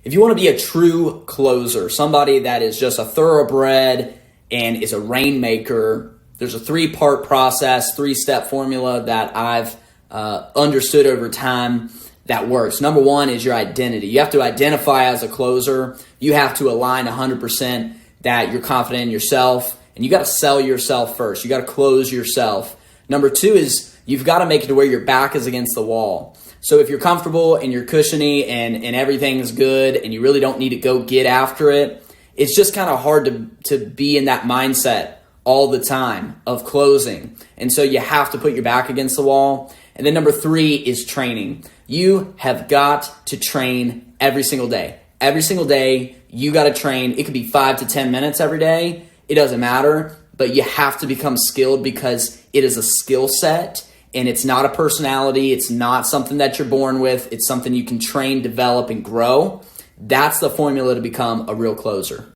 If you want to be a true closer, somebody that is just a thoroughbred and is a rainmaker, there's a 3-part process, 3-step formula that I've understood over time that works. Number 1 is your identity. You have to identify as a closer. You have to align 100% that you're confident in yourself, and you got to sell yourself first. You got to close yourself. Number 2 is you've got to make it to where your back is against the wall. So if you're comfortable and you're cushiony and everything's good and you really don't need to go get after it, it's just kind of hard to be in that mindset all the time of closing. And so you have to put your back against the wall. And then number 3 is training. You have got to train every single day. Every single day, you got to train. It could be 5 to 10 minutes every day. It doesn't matter, but you have to become skilled because it is a skill set. And it's not a personality. It's not something that you're born with. It's something you can train, develop, and grow. That's the formula to become a real closer.